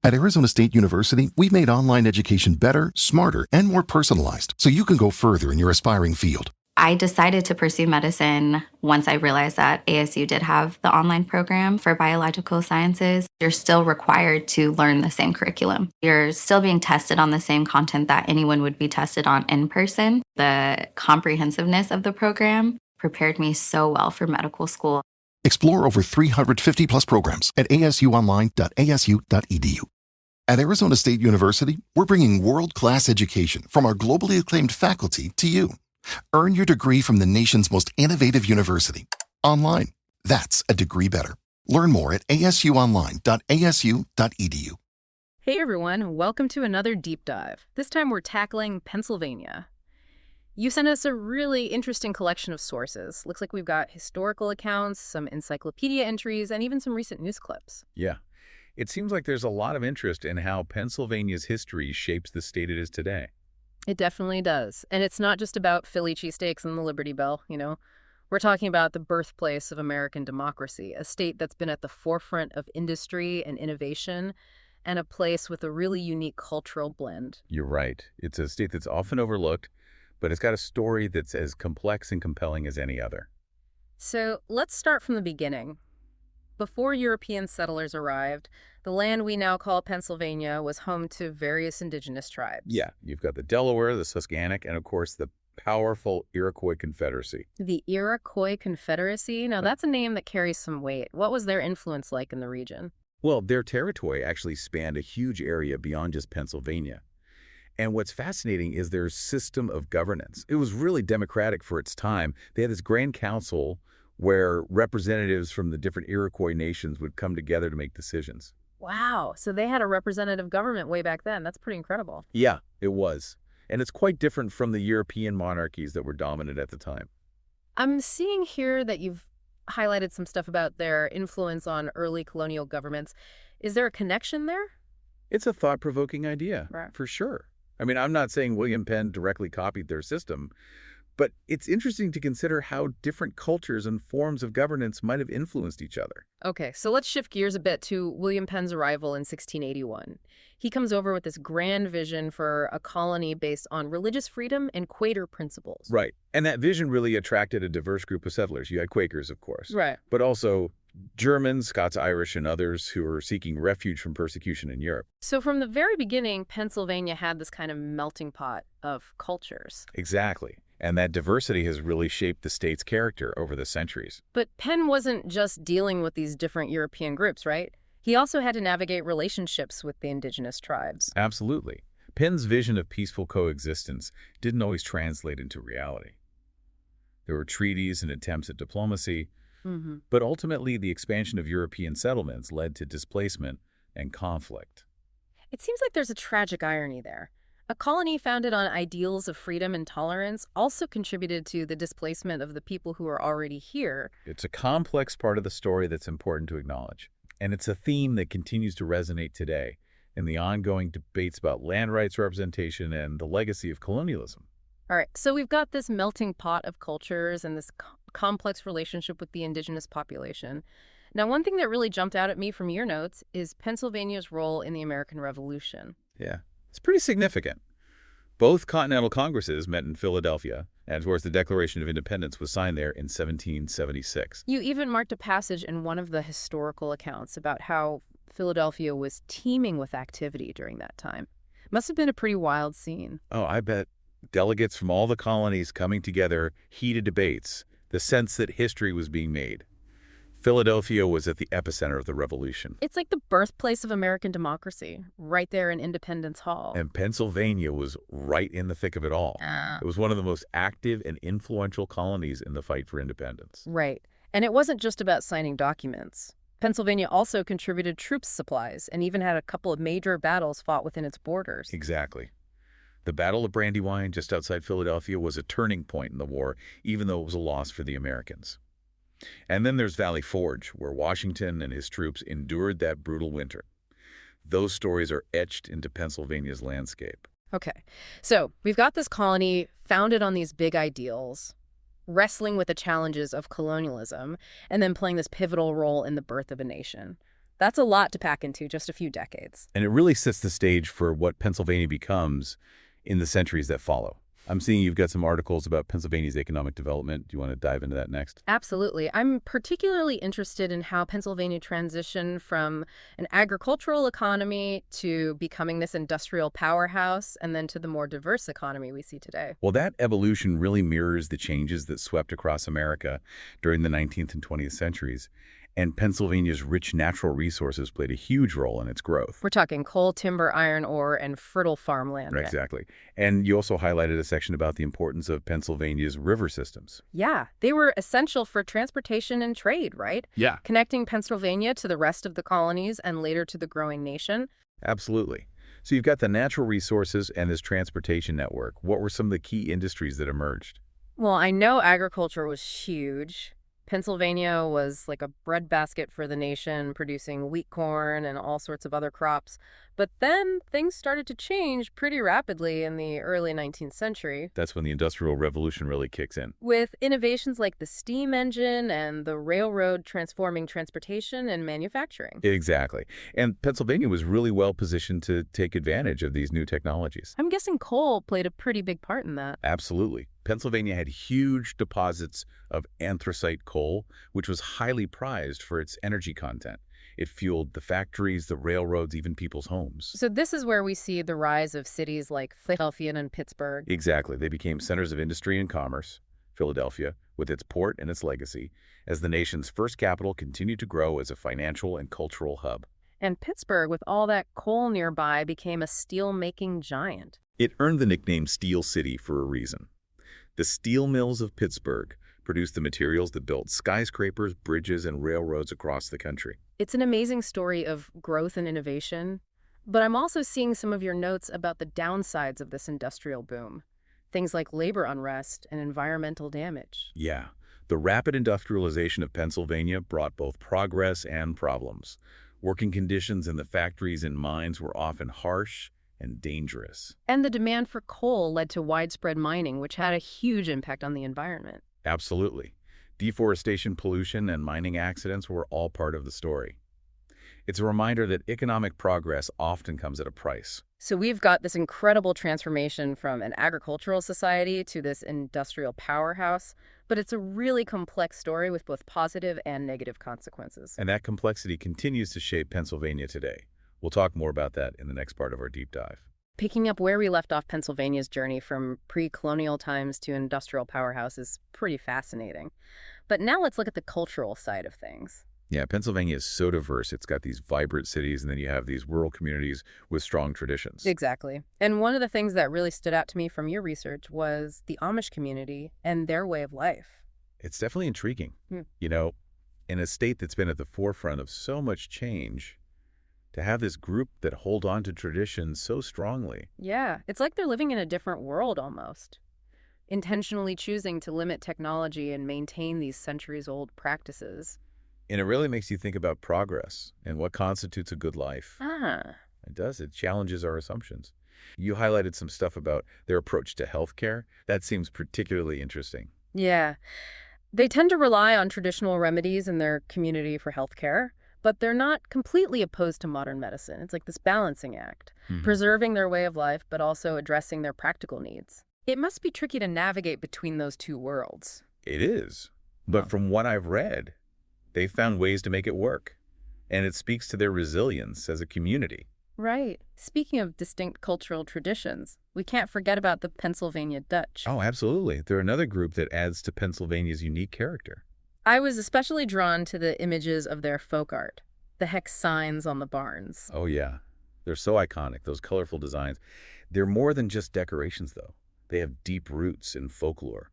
At Arizona State University, we've made online education better, smarter, and more personalized so you can go further in your aspiring field. I decided to pursue medicine once I realized that ASU did have the online program for biological sciences. You're still required to learn the same curriculum. You're still being tested on the same content that anyone would be tested on in person. The comprehensiveness of the program prepared me so well for medical school. Explore over 350 plus programs at asuonline.asu.edu. At Arizona State University, we're bringing world-class education from our globally acclaimed faculty to you. Earn your degree from the nation's most innovative university. Online. That's a degree better. Learn more at asuonline.asu.edu. Hey everyone, welcome to another deep dive. This time we're tackling Pennsylvania. You sent us a really interesting collection of sources. Looks like we've got historical accounts, some encyclopedia entries, and even some recent news clips. Yeah. It seems like there's a lot of interest in how Pennsylvania's history shapes the state it is today. It definitely does. And it's not just about Philly cheesesteaks and the Liberty Bell, you know. We're talking about the birthplace of American democracy, a state that's been at the forefront of industry and innovation, and a place with a really unique cultural blend. You're right. It's a state that's often overlooked, but it's got a story that's as complex and compelling as any other. So let's start from the beginning. Before European settlers arrived, the land we now call Pennsylvania was home to various indigenous tribes. Yeah, you've got the Delaware, the Susquehannock, and of course the powerful Iroquois Confederacy. The Iroquois Confederacy? Now that's a name that carries some weight. What was their influence like in the region? Well, their territory actually spanned a huge area beyond just Pennsylvania. And what's fascinating is their system of governance. It was really democratic for its time. They had this grand council where representatives from the different Iroquois nations would come together to make decisions. Wow, so they had a representative government way back then. That's pretty incredible. Yeah, it was. And it's quite different from the European monarchies that were dominant at the time. I'm seeing here that you've highlighted some stuff about their influence on early colonial governments. Is there a connection there? It's a thought-provoking idea, Right. for sure. I mean, I'm not saying William Penn directly copied their system, but it's interesting to consider how different cultures and forms of governance might have influenced each other. Okay, so let's shift gears a bit to William Penn's arrival in 1681. He comes over with this grand vision for a colony based on religious freedom and Quaker principles. Right. And that vision really attracted a diverse group of settlers. You had Quakers, of course. Right. But also Germans, Scots-Irish, and others who were seeking refuge from persecution in Europe. So from the very beginning, Pennsylvania had this kind of melting pot of cultures. Exactly. And that diversity has really shaped the state's character over the centuries. But Penn wasn't just dealing with these different European groups, right? He also had to navigate relationships with the indigenous tribes. Absolutely. Penn's vision of peaceful coexistence didn't always translate into reality. There were treaties and attempts at diplomacy, but ultimately the expansion of European settlements led to displacement and conflict. It seems like there's a tragic irony there. A colony founded on ideals of freedom and tolerance also contributed to the displacement of the people who are already here. It's a complex part of the story that's important to acknowledge. And it's a theme that continues to resonate today in the ongoing debates about land rights representation and the legacy of colonialism. All right, so we've got this melting pot of cultures and this complex relationship with the indigenous population. Now, one thing that really jumped out at me from your notes is Pennsylvania's role in the American Revolution. Yeah, it's pretty significant. Both Continental Congresses met in Philadelphia, and of course the Declaration of Independence was signed there in 1776. You even marked a passage in one of the historical accounts about how Philadelphia was teeming with activity during that time. Must have been a pretty wild scene. Oh, I bet. Delegates from all the colonies coming together, heated debates, the sense that history was being made. Philadelphia was at the epicenter of the revolution. It's like the birthplace of American democracy, right there in Independence Hall. And Pennsylvania was right in the thick of it all. It was one of the most active and influential colonies in the fight for independence. Right. And it wasn't just about signing documents. Pennsylvania also contributed troop supplies and even had a couple of major battles fought within its borders. Exactly. The Battle of Brandywine, just outside Philadelphia, was a turning point in the war, even though it was a loss for the Americans. And then there's Valley Forge, where Washington and his troops endured that brutal winter. Those stories are etched into Pennsylvania's landscape. Okay, so we've got this colony founded on these big ideals, wrestling with the challenges of colonialism, and then playing this pivotal role in the birth of a nation. That's a lot to pack into just a few decades. And it really sets the stage for what Pennsylvania becomes in the centuries that follow. I'm seeing you've got some articles about Pennsylvania's economic development. Do you want to dive into that next? Absolutely. I'm particularly interested in how Pennsylvania transitioned from an agricultural economy to becoming this industrial powerhouse and then to the more diverse economy we see today. Well, that evolution really mirrors the changes that swept across America during the 19th and 20th centuries. And Pennsylvania's rich natural resources played a huge role in its growth. We're talking coal, timber, iron ore, and fertile farmland. Right, exactly. And you also highlighted a section about the importance of Pennsylvania's river systems. Yeah, they were essential for transportation and trade, right? Yeah. Connecting Pennsylvania to the rest of the colonies and later to the growing nation. Absolutely. So you've got the natural resources and this transportation network. What were some of the key industries that emerged? Well, I know agriculture was huge. Pennsylvania was like a breadbasket for the nation, producing wheat, corn, and all sorts of other crops. But then things started to change pretty rapidly in the early 19th century. That's when the Industrial Revolution really kicks in. With innovations like the steam engine and the railroad transforming transportation and manufacturing. Exactly. And Pennsylvania was really well positioned to take advantage of these new technologies. I'm guessing coal played a pretty big part in that. Absolutely. Pennsylvania had huge deposits of anthracite coal, which was highly prized for its energy content. It fueled the factories, the railroads, even people's homes. So this is where we see the rise of cities like Philadelphia and Pittsburgh. Exactly. They became centers of industry and commerce. Philadelphia, with its port and its legacy, as the nation's first capital, continued to grow as a financial and cultural hub. And Pittsburgh, with all that coal nearby, became a steel-making giant. It earned the nickname Steel City for a reason. The steel mills of Pittsburgh produced the materials that built skyscrapers, bridges, and railroads across the country. It's an amazing story of growth and innovation, but I'm also seeing some of your notes about the downsides of this industrial boom. Things like labor unrest and environmental damage. Yeah, the rapid industrialization of Pennsylvania brought both progress and problems. Working conditions in the factories and mines were often harsh and dangerous. And the demand for coal led to widespread mining, which had a huge impact on the environment. Absolutely. Deforestation, pollution, and mining accidents were all part of the story. It's a reminder that economic progress often comes at a price. So we've got this incredible transformation from an agricultural society to this industrial powerhouse, but it's a really complex story with both positive and negative consequences. And that complexity continues to shape Pennsylvania today. We'll talk more about that in the next part of our deep dive. Picking up where we left off Pennsylvania's journey from pre-colonial times to industrial powerhouse is pretty fascinating. But now let's look at the cultural side of things. Yeah, Pennsylvania is so diverse. It's got these vibrant cities, and then you have these rural communities with strong traditions. Exactly. And one of the things that really stood out to me from your research was the Amish community and their way of life. It's definitely intriguing. You know, in a state that's been at the forefront of so much change, to have this group that hold on to traditions so strongly. Yeah, it's like they're living in a different world almost, intentionally choosing to limit technology and maintain these centuries-old practices. And it really makes you think about progress and what constitutes a good life. Ah. It does. It challenges our assumptions. You highlighted some stuff about their approach to healthcare. That seems particularly interesting. Yeah. They tend to rely on traditional remedies in their community for healthcare, but they're not completely opposed to modern medicine. It's like this balancing act, preserving their way of life, but also addressing their practical needs. It must be tricky to navigate between those two worlds. It is. But from what I've read, they've found ways to make it work. And it speaks to their resilience as a community. Right. Speaking of distinct cultural traditions, we can't forget about the Pennsylvania Dutch. Oh, absolutely. They're another group that adds to Pennsylvania's unique character. I was especially drawn to the images of their folk art, the hex signs on the barns. Oh, yeah. They're so iconic, those colorful designs. They're more than just decorations, though. They have deep roots in folklore.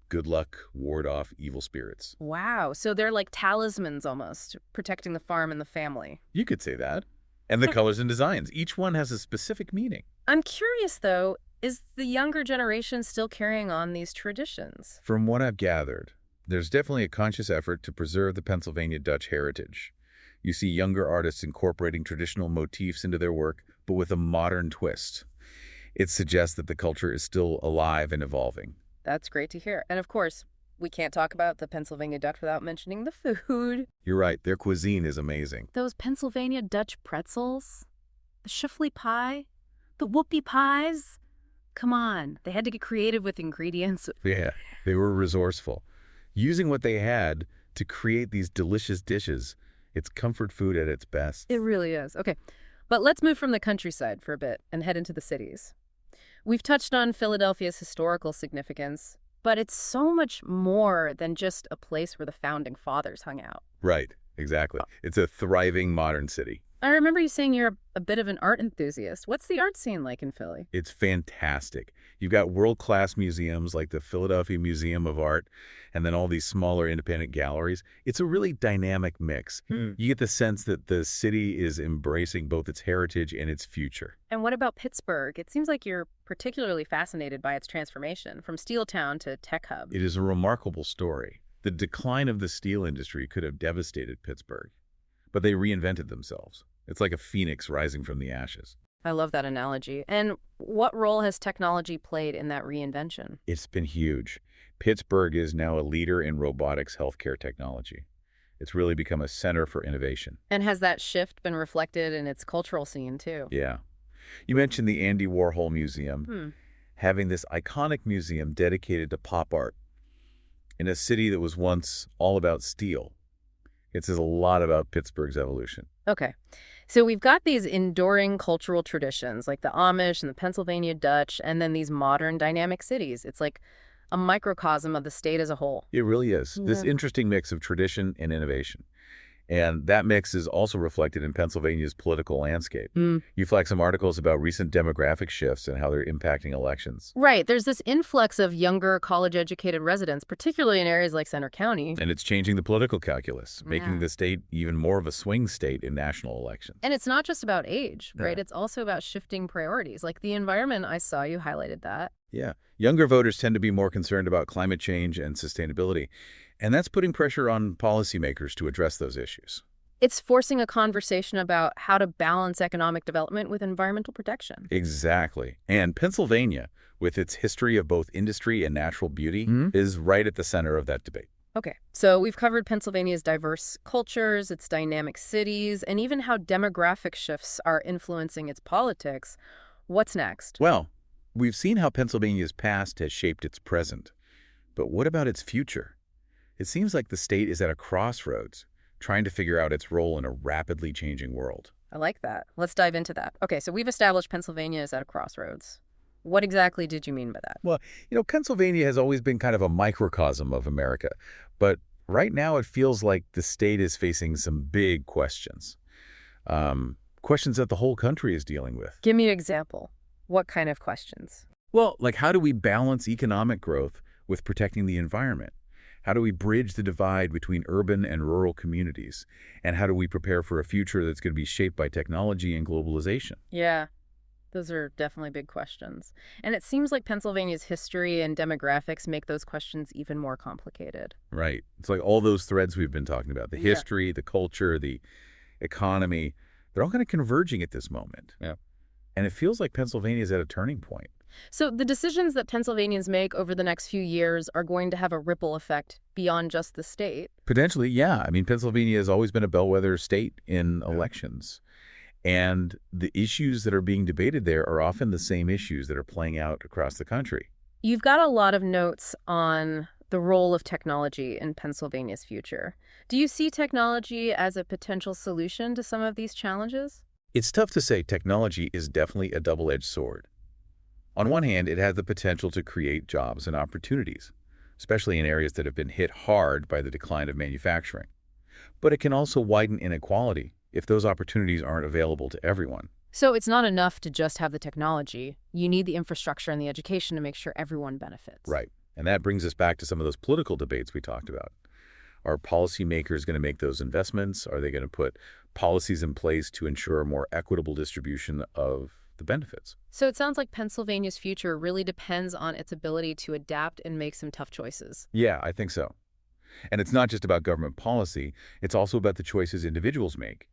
Good luck, ward off evil spirits. Wow, so they're like talismans almost, protecting the farm and the family. You could say that. And the colors and designs. Each one has a specific meaning. I'm curious, though, is the younger generation still carrying on these traditions? From what I've gathered, there's definitely a conscious effort to preserve the Pennsylvania Dutch heritage. You see younger artists incorporating traditional motifs into their work, but with a modern twist. It suggests that the culture is still alive and evolving. That's great to hear. And of course, we can't talk about the Pennsylvania Dutch without mentioning the food. You're right. Their cuisine is amazing. Those Pennsylvania Dutch pretzels, the shuffly pie, the whoopie pies. Come on, they had to get creative with ingredients. Yeah, they were resourceful. Using what they had to create these delicious dishes. It's comfort food at its best. It really is. Okay, but let's move from the countryside for a bit and head into the cities. We've touched on Philadelphia's historical significance, but it's so much more than just a place where the founding fathers hung out. Right, exactly. It's a thriving modern city. I remember you saying you're a bit of an art enthusiast. What's the art scene like in Philly? It's fantastic. You've got world-class museums like the Philadelphia Museum of Art and then all these smaller independent galleries. It's a really dynamic mix. You get the sense that the city is embracing both its heritage and its future. And what about Pittsburgh? It seems like you're particularly fascinated by its transformation from steel town to tech hub. It is a remarkable story. The decline of the steel industry could have devastated Pittsburgh, but they reinvented themselves. It's like a phoenix rising from the ashes. I love that analogy. And what role has technology played in that reinvention? It's been huge. Pittsburgh is now a leader in robotics healthcare technology. It's really become a center for innovation. And has that shift been reflected in its cultural scene, too? Yeah. You mentioned the Andy Warhol Museum. Having this iconic museum dedicated to pop art in a city that was once all about steel. It says a lot about Pittsburgh's evolution. Okay. So we've got these enduring cultural traditions like the Amish and the Pennsylvania Dutch, and then these modern dynamic cities. It's like a microcosm of the state as a whole. It really is. This interesting mix of tradition and innovation. And that mix is also reflected in Pennsylvania's political landscape. You flag some articles about recent demographic shifts and how they're impacting elections. Right. There's this influx of younger college-educated residents, particularly in areas like Center County. And it's changing the political calculus, making the state even more of a swing state in national elections. And it's not just about age, right? Yeah. It's also about shifting priorities. Like the environment, I saw you highlighted that. Yeah. Younger voters tend to be more concerned about climate change and sustainability. And that's putting pressure on policymakers to address those issues. It's forcing a conversation about how to balance economic development with environmental protection. Exactly. And Pennsylvania, with its history of both industry and natural beauty, is right at the center of that debate. Okay, so we've covered Pennsylvania's diverse cultures, its dynamic cities, and even how demographic shifts are influencing its politics. What's next? Well, we've seen how Pennsylvania's past has shaped its present. But what about its future? It seems like the state is at a crossroads, trying to figure out its role in a rapidly changing world. I like that. Let's dive into that. Okay, so we've established Pennsylvania is at a crossroads. What exactly did you mean by that? Well, Pennsylvania has always been kind of a microcosm of America, but right now it feels like the state is facing some big questions. Questions that the whole country is dealing with. Give me an example. What kind of questions? Well, like how do we balance economic growth with protecting the environment? How do we bridge the divide between urban and rural communities? And how do we prepare for a future that's going to be shaped by technology and globalization? Yeah, those are definitely big questions. And it seems like Pennsylvania's history and demographics make those questions even more complicated. Right. It's like all those threads we've been talking about, the history, the culture, the economy, they're all kind of converging at this moment. Yeah. And it feels like Pennsylvania is at a turning point. So the decisions that Pennsylvanians make over the next few years are going to have a ripple effect beyond just the state. Potentially, yeah. I mean, Pennsylvania has always been a bellwether state in elections. And the issues that are being debated there are often the same issues that are playing out across the country. You've got a lot of notes on the role of technology in Pennsylvania's future. Do you see technology as a potential solution to some of these challenges? It's tough to say. Technology is definitely a double-edged sword. On one hand, it has the potential to create jobs and opportunities, especially in areas that have been hit hard by the decline of manufacturing. But it can also widen inequality if those opportunities aren't available to everyone. So it's not enough to just have the technology. You need the infrastructure and the education to make sure everyone benefits. Right. And that brings us back to some of those political debates we talked about. Are policymakers going to make those investments? Are they going to put policies in place to ensure a more equitable distribution of the benefits? So it sounds like Pennsylvania's future really depends on its ability to adapt and make some tough choices. Yeah, I think so. And it's not just about government policy. It's also about the choices individuals make,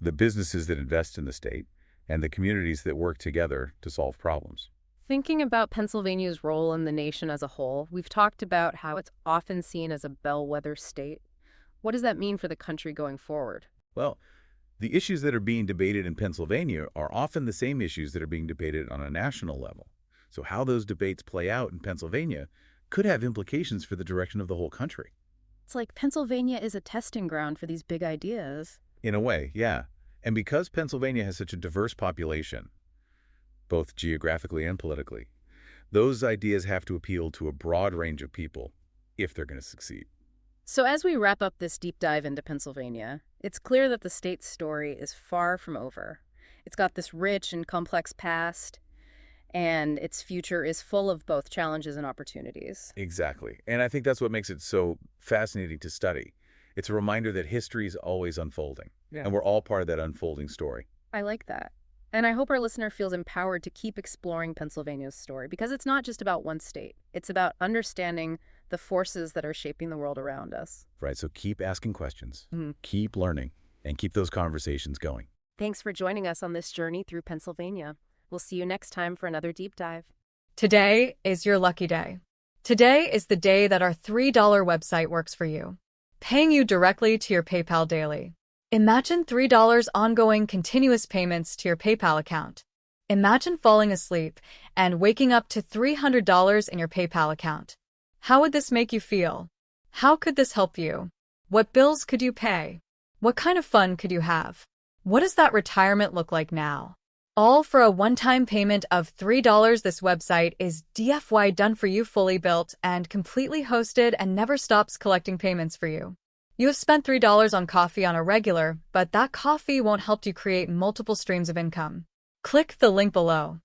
the businesses that invest in the state, and the communities that work together to solve problems. Thinking about Pennsylvania's role in the nation as a whole, we've talked about how it's often seen as a bellwether state. What does that mean for the country going forward? Well, the issues that are being debated in Pennsylvania are often the same issues that are being debated on a national level. So how those debates play out in Pennsylvania could have implications for the direction of the whole country. It's like Pennsylvania is a testing ground for these big ideas. In a way, yeah. And because Pennsylvania has such a diverse population, both geographically and politically, those ideas have to appeal to a broad range of people if they're going to succeed. So as we wrap up this deep dive into Pennsylvania, it's clear that the state's story is far from over. It's got this rich and complex past, and its future is full of both challenges and opportunities. Exactly. And I think that's what makes it so fascinating to study. It's a reminder that history is always unfolding, and we're all part of that unfolding story. I like that. And I hope our listener feels empowered to keep exploring Pennsylvania's story, because it's not just about one state. It's about understanding the forces that are shaping the world around us. Right, so keep asking questions, keep learning, and keep those conversations going. Thanks for joining us on this journey through Pennsylvania. We'll see you next time for another deep dive. Today is your lucky day. Today is the day that our $3 website works for you, paying you directly to your PayPal daily. Imagine $3 ongoing continuous payments to your PayPal account. Imagine falling asleep and waking up to $300 in your PayPal account. How would this make you feel? How could this help you? What bills could you pay? What kind of fun could you have? What does that retirement look like now? All for a one-time payment of $3. This website is DFY done for you, fully built and completely hosted, and never stops collecting payments for you. You have spent $3 on coffee on a regular, but that coffee won't help you create multiple streams of income. Click the link below.